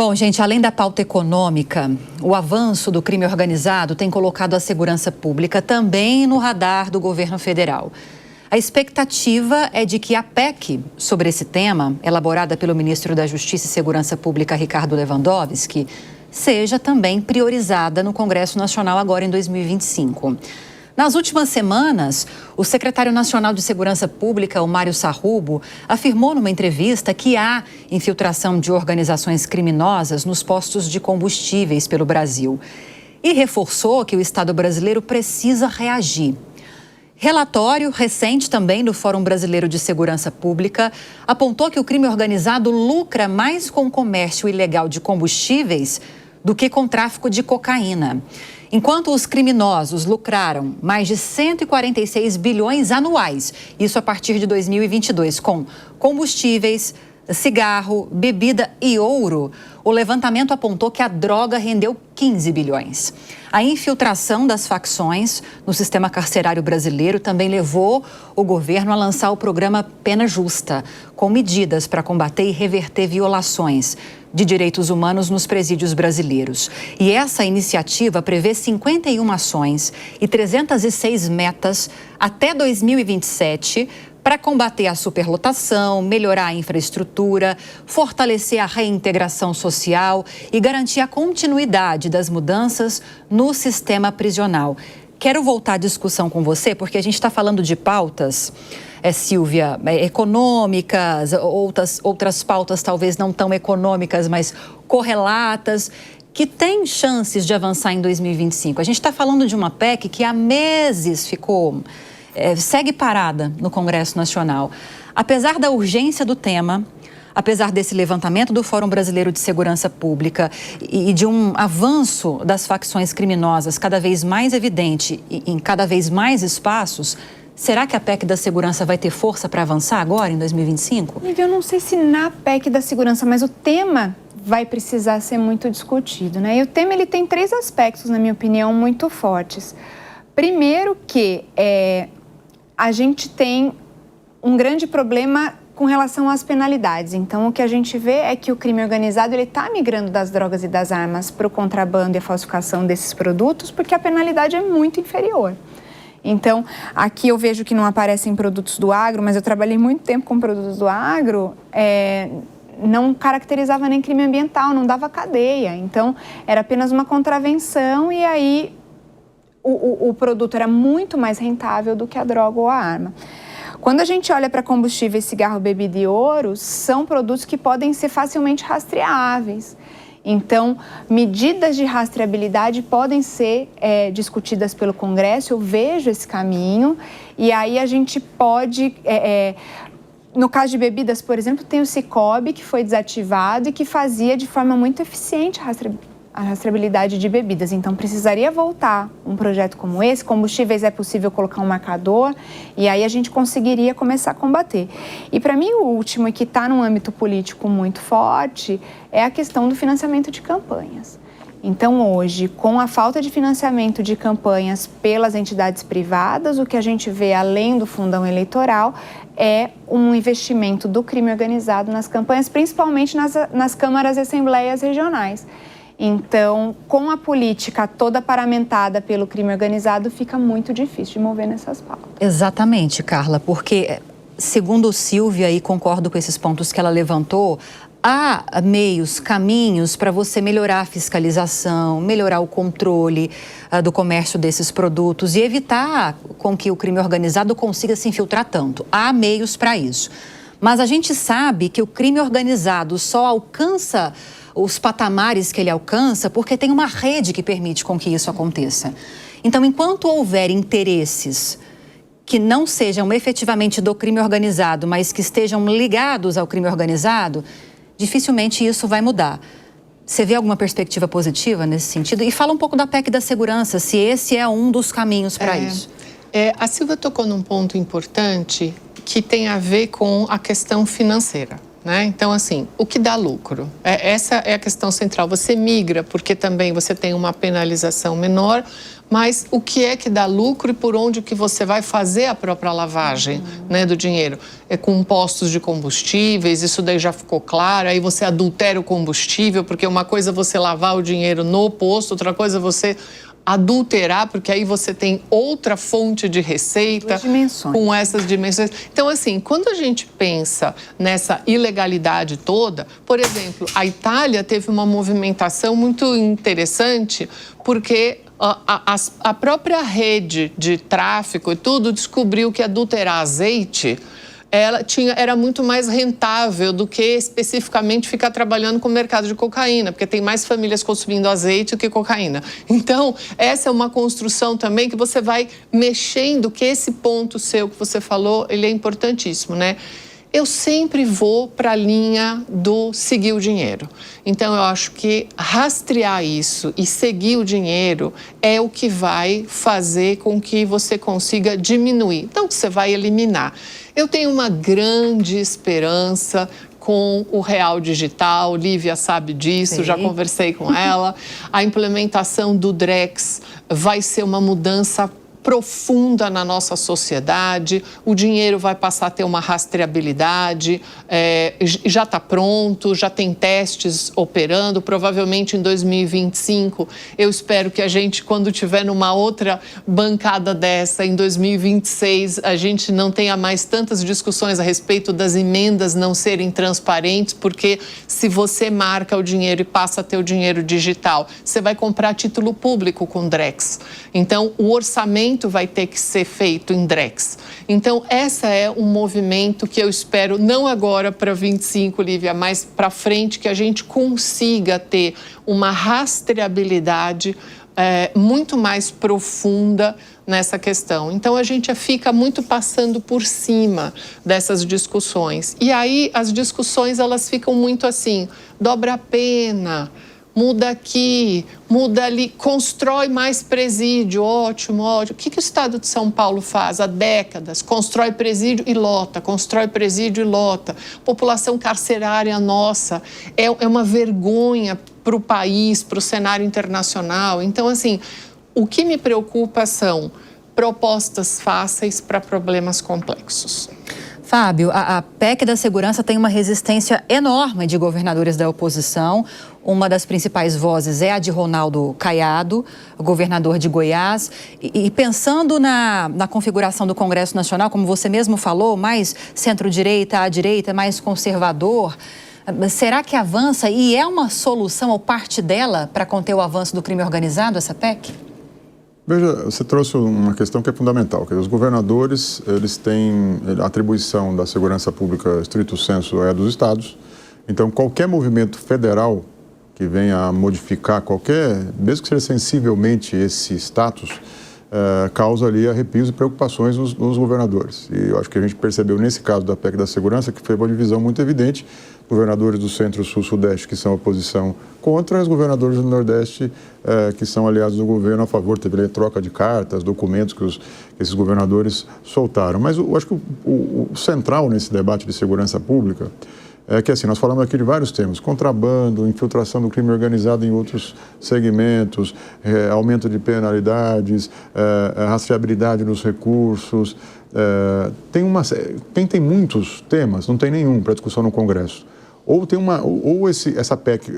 Bom, gente, além da pauta econômica, o avanço do crime organizado tem colocado a segurança pública também no radar do governo federal. A expectativa é de que a PEC sobre esse tema, elaborada pelo ministro da Justiça e Segurança Pública, Ricardo Lewandowski, seja também priorizada no Congresso Nacional agora em 2025. Nas últimas semanas, o secretário nacional de Segurança Pública, o Mário Sarrubo, afirmou numa entrevista que há infiltração de organizações criminosas nos postos de combustíveis pelo Brasil e reforçou que o Estado brasileiro precisa reagir. Relatório recente também do Fórum Brasileiro de Segurança Pública apontou que o crime organizado lucra mais com o comércio ilegal de combustíveis do que com o tráfico de cocaína. Enquanto os criminosos lucraram mais de 146 bilhões anuais, isso a partir de 2022, com combustíveis, cigarro, bebida e ouro, o levantamento apontou que a droga rendeu 15 bilhões. A infiltração das facções no sistema carcerário brasileiro também levou o governo a lançar o programa Pena Justa, com medidas para combater e reverter violações de direitos humanos nos presídios brasileiros. E essa iniciativa prevê 51 ações e 306 metas até 2027 para combater a superlotação, melhorar a infraestrutura, fortalecer a reintegração social e garantir a continuidade das mudanças no sistema prisional. Quero voltar à discussão com você, porque a gente está falando de pautas, Silvia, econômicas, outras pautas talvez não tão econômicas, mas correlatas, que têm chances de avançar em 2025. A gente está falando de uma PEC que há meses segue parada no Congresso Nacional. Apesar da urgência do tema, apesar desse levantamento do Fórum Brasileiro de Segurança Pública e de um avanço das facções criminosas cada vez mais evidente e em cada vez mais espaços, será que a PEC da Segurança vai ter força para avançar agora, em 2025? Eu não sei se na PEC da Segurança, mas o tema vai precisar ser muito discutido, né? E o tema ele tem 3 aspectos, na minha opinião, muito fortes. Primeiro que a gente tem um grande problema com relação às penalidades. Então, o que a gente vê é que o crime organizado está migrando das drogas e das armas para o contrabando e a falsificação desses produtos, porque a penalidade é muito inferior. Então, aqui eu vejo que não aparecem produtos do agro, mas eu trabalhei muito tempo com produtos do agro, não caracterizava nem crime ambiental, não dava cadeia. Então, era apenas uma contravenção e aí o produto era muito mais rentável do que a droga ou a arma. Quando a gente olha para combustíveis, cigarro, bebida e ouro, são produtos que podem ser facilmente rastreáveis. Então, medidas de rastreabilidade podem ser discutidas pelo Congresso, eu vejo esse caminho, e aí a gente pode... no caso de bebidas, por exemplo, tem o Sicob, que foi desativado e que fazia de forma muito eficiente a rastreabilidade de bebidas. Então, precisaria voltar um projeto como esse. Combustíveis é possível colocar um marcador e aí a gente conseguiria começar a combater. E, para mim, o último, e que está num âmbito político muito forte, é a questão do financiamento de campanhas. Então, hoje, com a falta de financiamento de campanhas pelas entidades privadas, o que a gente vê, além do fundão eleitoral, é um investimento do crime organizado nas campanhas, principalmente nas câmaras e assembleias regionais. Então, com a política toda paramentada pelo crime organizado, fica muito difícil de mover nessas pautas. Exatamente, Carla, porque, segundo Silvia, e concordo com esses pontos que ela levantou, há meios, caminhos para você melhorar a fiscalização, melhorar o controle do comércio desses produtos e evitar com que o crime organizado consiga se infiltrar tanto. Há meios para isso. Mas a gente sabe que o crime organizado só alcança os patamares que ele alcança porque tem uma rede que permite com que isso aconteça. Então, enquanto houver interesses que não sejam efetivamente do crime organizado, mas que estejam ligados ao crime organizado, dificilmente isso vai mudar. Você vê alguma perspectiva positiva nesse sentido? E fala um pouco da PEC da Segurança, se esse é um dos caminhos para isso. A Silvia tocou num ponto importante que tem a ver com a questão financeira. né? Então, assim, o que dá lucro? Essa é a questão central. Você migra porque também você tem uma penalização menor, mas o que é que dá lucro e por onde que você vai fazer a própria lavagem, né, do dinheiro? É com postos de combustíveis, isso daí já ficou claro, aí você adultera o combustível, porque uma coisa é você lavar o dinheiro no posto, outra coisa é você adulterar, porque aí você tem outra fonte de receita com essas dimensões. Então, assim, quando a gente pensa nessa ilegalidade toda, por exemplo, a Itália teve uma movimentação muito interessante, porque a própria rede de tráfico e tudo descobriu que adulterar azeite era muito mais rentável do que especificamente ficar trabalhando com o mercado de cocaína, porque tem mais famílias consumindo azeite do que cocaína. Então, essa é uma construção também que você vai mexendo, que esse ponto seu que você falou, ele é importantíssimo, né? Eu sempre vou para a linha do seguir o dinheiro. Então, eu acho que rastrear isso e seguir o dinheiro é o que vai fazer com que você consiga diminuir. Então, você vai eliminar. Eu tenho uma grande esperança com o Real Digital, Lívia sabe disso, sim, já conversei com ela. A implementação do Drex vai ser uma mudança profunda na nossa sociedade, o dinheiro vai passar a ter uma rastreabilidade, já está pronto, já tem testes operando, provavelmente em 2025, eu espero que a gente, quando tiver numa outra bancada dessa, em 2026, a gente não tenha mais tantas discussões a respeito das emendas não serem transparentes, porque se você marca o dinheiro e passa a ter o dinheiro digital, você vai comprar título público com Drex. Então, o orçamento vai ter que ser feito em Drex. Então, essa é um movimento que eu espero, não agora para 25, Lívia, mas para frente, que a gente consiga ter uma rastreabilidade muito mais profunda nessa questão. Então, a gente fica muito passando por cima dessas discussões. E aí, as discussões, elas ficam muito assim, dobra a pena, muda aqui, muda ali, constrói mais presídio, ótimo, ótimo. O que o Estado de São Paulo faz há décadas? Constrói presídio e lota, constrói presídio e lota. População carcerária nossa é uma vergonha para o país, para o cenário internacional. Então, assim, o que me preocupa são propostas fáceis para problemas complexos. Fábio, a PEC da segurança tem uma resistência enorme de governadores da oposição. Uma das principais vozes é a de Ronaldo Caiado, governador de Goiás. E pensando na configuração do Congresso Nacional, como você mesmo falou, mais centro-direita, à direita, mais conservador, será que avança e é uma solução ou parte dela para conter o avanço do crime organizado, essa PEC? Veja, você trouxe uma questão que é fundamental, que os governadores, eles têm a atribuição da segurança pública estrito sensu é dos estados. Então, qualquer movimento federal que venha a modificar mesmo que seja sensivelmente esse status, causa ali arrepios e preocupações nos governadores. E eu acho que a gente percebeu nesse caso da PEC da segurança que foi uma divisão muito evidente. Governadores do Centro, Sul, Sudeste que são oposição contra, os governadores do Nordeste que são aliados do governo a favor. Teve troca de cartas, documentos que esses governadores soltaram. Mas eu acho que o central nesse debate de segurança pública é que, assim, nós falamos aqui de vários temas: contrabando, infiltração do crime organizado em outros segmentos, aumento de penalidades, rastreabilidade dos recursos. Quem tem muitos temas, não tem nenhum para discussão no Congresso. Essa PEC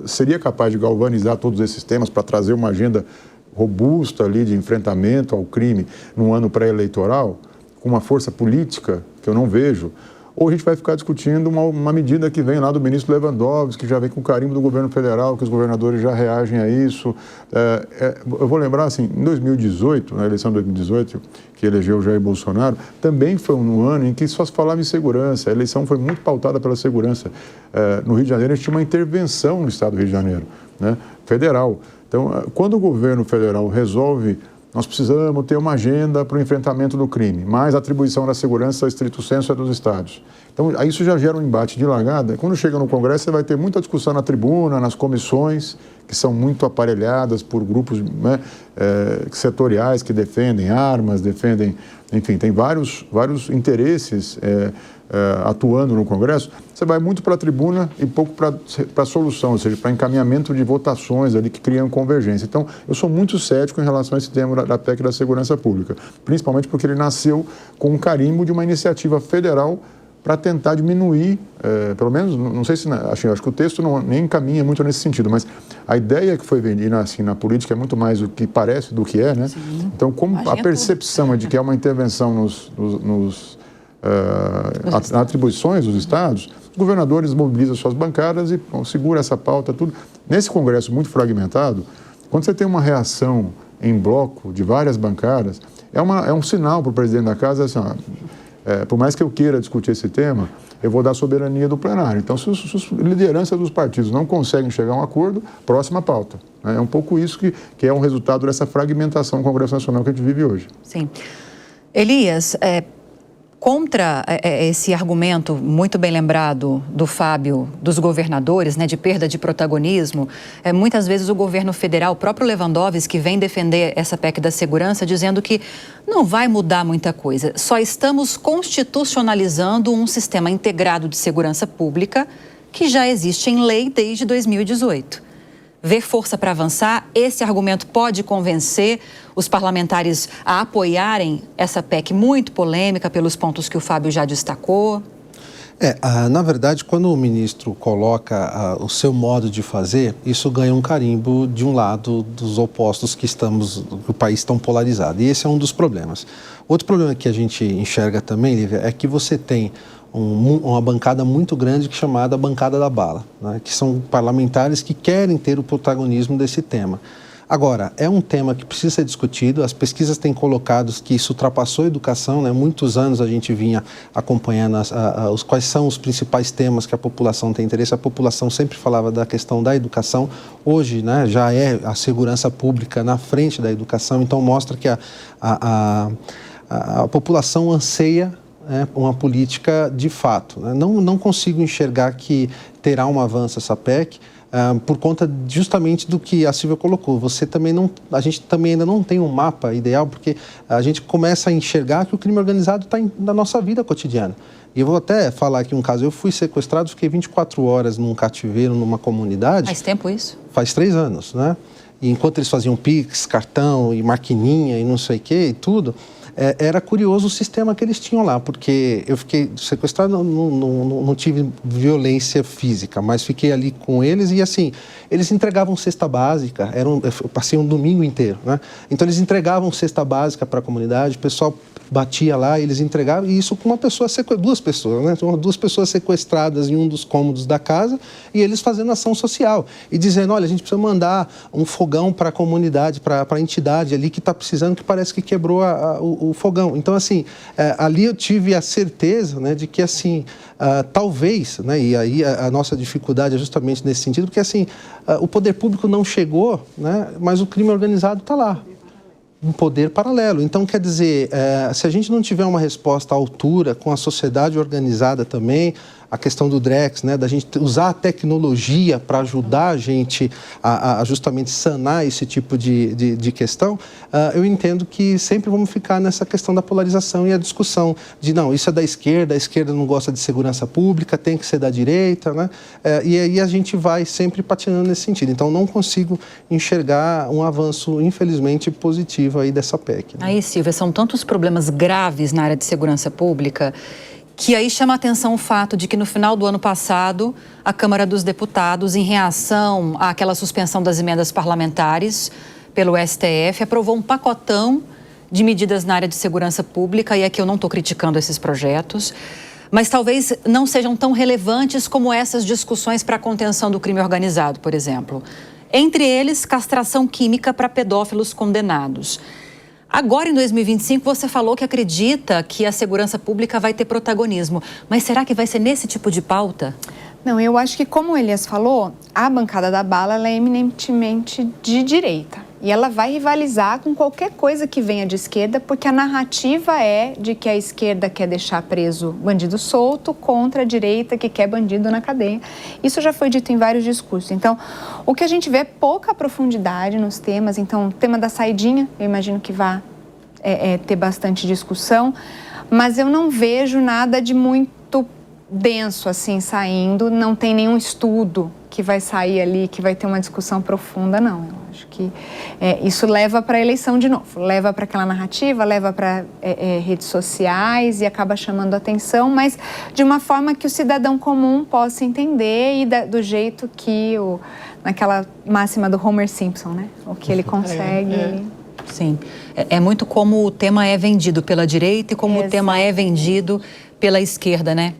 seria capaz de galvanizar todos esses temas para trazer uma agenda robusta ali de enfrentamento ao crime num ano pré-eleitoral, com uma força política que eu não vejo. Ou a gente vai ficar discutindo uma medida que vem lá do ministro Lewandowski, que já vem com o carimbo do governo federal, que os governadores já reagem a isso. Eu vou lembrar, assim, em 2018, na eleição de 2018, que elegeu o Jair Bolsonaro, também foi um ano em que só se falava em segurança. A eleição foi muito pautada pela segurança. No Rio de Janeiro, a gente tinha uma intervenção no estado do Rio de Janeiro, né, federal. Então, quando o governo federal resolve: nós precisamos ter uma agenda para o enfrentamento do crime, mas a atribuição da segurança estrito sensu é dos estados. Então, aí isso já gera um embate de largada. Quando chega no Congresso, você vai ter muita discussão na tribuna, nas comissões, que são muito aparelhadas por grupos, né, setoriais que defendem armas, enfim, tem vários interesses atuando no Congresso. Você vai muito para a tribuna e pouco para a solução, ou seja, para encaminhamento de votações ali que criam convergência. Então, eu sou muito cético em relação a esse tema da PEC da Segurança Pública, principalmente porque ele nasceu com um carimbo de uma iniciativa federal para tentar diminuir, pelo menos, não sei se, acho que o texto nem caminha muito nesse sentido, mas a ideia que foi vendida assim, na política é muito mais o que parece do que é, né? Sim. Então, como a percepção é de que é uma intervenção nas atribuições dos estados, os governadores mobilizam suas bancadas e segura essa pauta, tudo. Nesse Congresso muito fragmentado, quando você tem uma reação em bloco de várias bancadas, é um sinal para o presidente da casa, assim, por mais que eu queira discutir esse tema, eu vou dar soberania do plenário. Então, se as lideranças dos partidos não conseguem chegar a um acordo, próxima pauta. É um pouco isso que é um resultado dessa fragmentação do Congresso Nacional que a gente vive hoje. Sim. Elias, contra esse argumento muito bem lembrado do Fábio, dos governadores, né, de perda de protagonismo, muitas vezes o governo federal, o próprio Lewandowski, vem defender essa PEC da segurança, dizendo que não vai mudar muita coisa. Só estamos constitucionalizando um sistema integrado de segurança pública que já existe em lei desde 2018. Ver força para avançar, esse argumento pode convencer os parlamentares a apoiarem essa PEC muito polêmica pelos pontos que o Fábio já destacou? Na verdade, quando o ministro coloca o seu modo de fazer, isso ganha um carimbo de um lado dos opostos que o país tão polarizado. E esse é um dos problemas. Outro problema que a gente enxerga também, Lívia, é que você tem uma bancada muito grande chamada bancada da bala, né? Que são parlamentares que querem ter o protagonismo desse tema. Agora, é um tema que precisa ser discutido, as pesquisas têm colocado que isso ultrapassou a educação, né? Muitos anos a gente vinha acompanhando quais são os principais temas que a população tem interesse. A população sempre falava da questão da educação, hoje, né, já é a segurança pública na frente da educação, então mostra que a população anseia uma política de fato. Né? Não consigo enxergar que terá um avanço essa PEC por conta justamente do que a Silvia colocou. A gente também ainda não tem um mapa ideal, porque a gente começa a enxergar que o crime organizado está na nossa vida cotidiana. E eu vou até falar aqui um caso. Eu fui sequestrado, fiquei 24 horas num cativeiro, numa comunidade. Faz tempo isso? Faz 3 anos, né? E enquanto eles faziam Pix, cartão e maquininha e não sei o que e tudo, era curioso o sistema que eles tinham lá, porque eu fiquei sequestrado, não tive violência física, mas fiquei ali com eles e assim, eles entregavam cesta básica, eu passei um domingo inteiro, né? Então eles entregavam cesta básica para a comunidade, o pessoal batia lá, eles entregavam, e isso com duas pessoas, né? Duas pessoas sequestradas em um dos cômodos da casa e eles fazendo ação social e dizendo, olha, a gente precisa mandar um fogão para a comunidade, para a entidade ali que está precisando, que parece que quebrou o fogão. Então, assim, ali eu tive a certeza, né, de que, assim, talvez, né, e aí a nossa dificuldade é justamente nesse sentido, porque, assim, o poder público não chegou, né, mas o crime organizado está lá. Um poder paralelo. Então, quer dizer, se a gente não tiver uma resposta à altura, com a sociedade organizada também, a questão do Drex, né, da gente usar a tecnologia para ajudar a gente a justamente sanar esse tipo de questão, eu entendo que sempre vamos ficar nessa questão da polarização e a discussão de, não, isso é da esquerda, a esquerda não gosta de segurança pública, tem que ser da direita, né? E aí a gente vai sempre patinando nesse sentido. Então, não consigo enxergar um avanço, infelizmente, positivo aí dessa PEC. Né? Aí, Silvia, são tantos problemas graves na área de segurança pública que aí chama a atenção o fato de que no final do ano passado, a Câmara dos Deputados, em reação àquela suspensão das emendas parlamentares pelo STF, aprovou um pacotão de medidas na área de segurança pública, e aqui eu não estou criticando esses projetos, mas talvez não sejam tão relevantes como essas discussões para a contenção do crime organizado, por exemplo. Entre eles, castração química para pedófilos condenados. Agora, em 2025, você falou que acredita que a segurança pública vai ter protagonismo. Mas será que vai ser nesse tipo de pauta? Não, eu acho que, como o Elias falou, a bancada da bala ela é eminentemente de direita. E ela vai rivalizar com qualquer coisa que venha de esquerda, porque a narrativa é de que a esquerda quer deixar preso bandido solto contra a direita que quer bandido na cadeia. Isso já foi dito em vários discursos. Então, o que a gente vê é pouca profundidade nos temas. Então, o tema da saidinha, eu imagino que vai ter bastante discussão, mas eu não vejo nada de muito denso assim saindo, não tem nenhum estudo que vai sair ali, que vai ter uma discussão profunda, não. Eu acho que isso leva para a eleição de novo, leva para aquela narrativa, leva para redes sociais e acaba chamando a atenção, mas de uma forma que o cidadão comum possa entender e do jeito que, naquela máxima do Homer Simpson, né? O que ele consegue... Sim, é muito como o tema é vendido pela direita e como o tema é vendido pela esquerda, né?